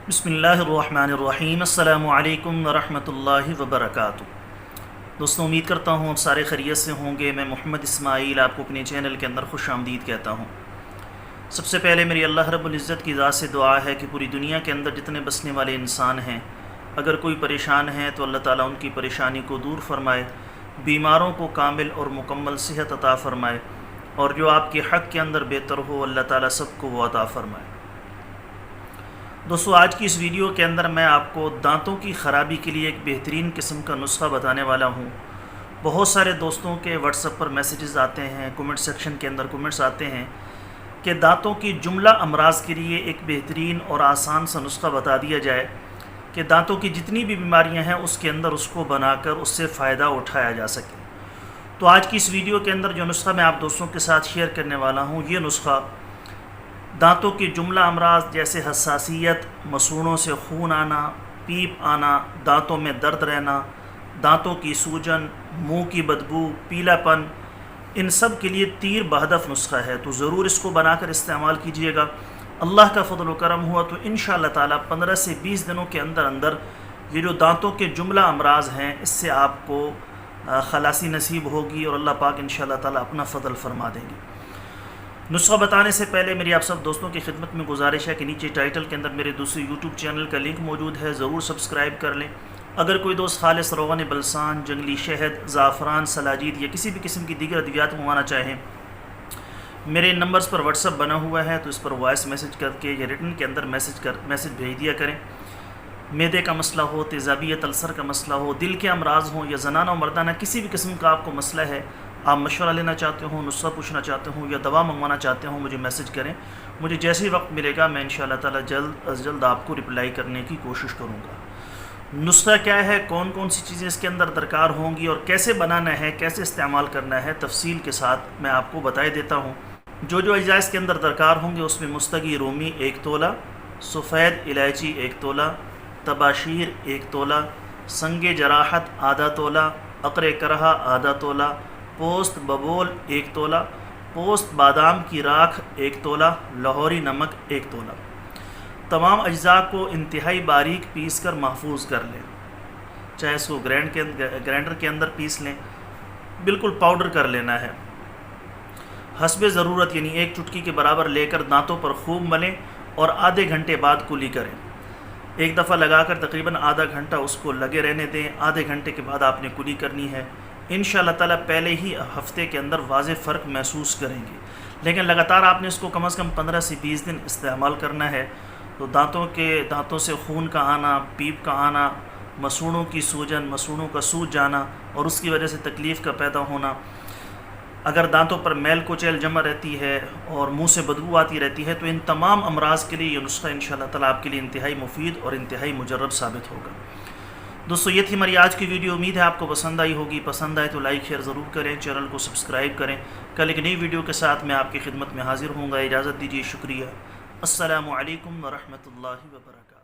بسم اللہ الرحمن الرحیم۔ السلام علیکم ورحمۃ اللہ وبرکاتہ۔ دوستوں، امید کرتا ہوں آپ سارے خیریت سے ہوں گے۔ میں محمد اسماعیل آپ کو اپنے چینل کے اندر خوش آمدید کہتا ہوں۔ سب سے پہلے میری اللہ رب العزت کی ذات سے دعا ہے کہ پوری دنیا کے اندر جتنے بسنے والے انسان ہیں، اگر کوئی پریشان ہے تو اللہ تعالیٰ ان کی پریشانی کو دور فرمائے، بیماروں کو کامل اور مکمل صحت عطا فرمائے، اور جو آپ کے حق کے اندر بہتر ہو اللہ تعالیٰ سب کو وہ عطا فرمائے۔ دوستو، آج کی اس ویڈیو کے اندر میں آپ کو دانتوں کی خرابی کے لیے ایک بہترین قسم کا نسخہ بتانے والا ہوں۔ بہت سارے دوستوں کے واٹس ایپ پر میسیجز آتے ہیں، کمنٹ سیکشن کے اندر کمنٹس آتے ہیں کہ دانتوں کی جملہ امراض کے لیے ایک بہترین اور آسان سا نسخہ بتا دیا جائے کہ دانتوں کی جتنی بھی بیماریاں ہیں اس کے اندر اس کو بنا کر اس سے فائدہ اٹھایا جا سکے۔ تو آج کی اس ویڈیو کے اندر جو نسخہ میں آپ دوستوں کے ساتھ شیئر کرنے والا ہوں، یہ نسخہ دانتوں کی جملہ امراض جیسے حساسیت، مسوڑوں سے خون آنا، پیپ آنا، دانتوں میں درد رہنا، دانتوں کی سوجن، منہ کی بدبو، پیلا پن، ان سب کے لیے تیر بہدف نسخہ ہے۔ تو ضرور اس کو بنا کر استعمال کیجئے گا۔ اللہ کا فضل و کرم ہوا تو انشاءاللہ تعالی 15 سے 20 دنوں کے اندر اندر یہ جو دانتوں کے جملہ امراض ہیں اس سے آپ کو خلاصی نصیب ہوگی، اور اللہ پاک انشاءاللہ تعالی اپنا فضل فرما دیں گے۔ نسخہ بتانے سے پہلے میری آپ سب دوستوں کی خدمت میں گزارش ہے کہ نیچے ٹائٹل کے اندر میرے دوسرے یوٹیوب چینل کا لنک موجود ہے، ضرور سبسکرائب کر لیں۔ اگر کوئی دوست خالص روغن بلسان، جنگلی شہد، زعفران، سلاجید یا کسی بھی قسم کی دیگر ادویات منگوانا چاہیں، میرے ان نمبرز پر واٹس ایپ بنا ہوا ہے، تو اس پر وائس میسج کر کے یا ریٹن کے اندر میسج بھیج دیا کریں۔ معدے کا مسئلہ ہو، تیزابیت، السر کا مسئلہ ہو، دل کے امراض ہوں یا زنانہ و مردانہ کسی بھی قسم کا آپ کو مسئلہ ہے، آپ مشورہ لینا چاہتے ہوں، نسخہ پوچھنا چاہتے ہوں یا دوا منگوانا چاہتے ہوں، مجھے میسج کریں۔ مجھے جیسے ہی وقت ملے گا میں انشاءاللہ تعالی جلد از جلد آپ کو رپلائی کرنے کی کوشش کروں گا۔ نسخہ کیا ہے، کون کون سی چیزیں اس کے اندر درکار ہوں گی اور کیسے بنانا ہے، کیسے استعمال کرنا ہے، تفصیل کے ساتھ میں آپ کو بتائے دیتا ہوں۔ جو اجزاء اس کے اندر درکار ہوں گے اس میں مستگی رومی 1 تولہ، سفید الائچی 1 تولہ، تباشیر 1 تولہ، سنگ جراحت آدھا تولہ، عقر کرہا آدھا تولہ، پوست ببول 1 تولہ، پوست بادام کی راکھ 1 تولہ، لاہوری نمک 1 تولہ۔ تمام اجزاء کو انتہائی باریک پیس کر محفوظ کر لیں، چاہے اس کو گرینڈر کے اندر پیس لیں، بالکل پاؤڈر کر لینا ہے۔ حسب ضرورت یعنی 1 چٹکی کے برابر لے کر دانتوں پر خوب ملیں اور آدھے گھنٹے بعد کلی کریں۔ ایک دفعہ لگا کر تقریباً آدھا گھنٹہ اس کو لگے رہنے دیں، آدھے گھنٹے کے بعد آپ نے کلی کرنی ہے۔ انشاءاللہ تعالی پہلے ہی ہفتے کے اندر واضح فرق محسوس کریں گے، لیکن لگاتار آپ نے اس کو کم از کم 15 سے 20 دن استعمال کرنا ہے۔ تو دانتوں سے خون کا آنا، پیپ کا آنا، مسوڑوں کی سوجن، مسوڑوں کا سوج جانا اور اس کی وجہ سے تکلیف کا پیدا ہونا، اگر دانتوں پر میل کوچیل جمع رہتی ہے اور منہ سے بدبو آتی رہتی ہے، تو ان تمام امراض کے لیے یہ نسخہ انشاءاللہ تعالی آپ کے لیے انتہائی مفید اور انتہائی مجرب ثابت ہوگا۔ دوستو، یہ تھی ہماری آج کی ویڈیو، امید ہے آپ کو پسند آئی ہوگی۔ پسند آئے تو لائک شیئر ضرور کریں، چینل کو سبسکرائب کریں۔ کل ایک نئی ویڈیو کے ساتھ میں آپ کی خدمت میں حاضر ہوں گا۔ اجازت دیجیے، شکریہ۔ السلام علیکم ورحمۃ اللہ وبرکاتہ۔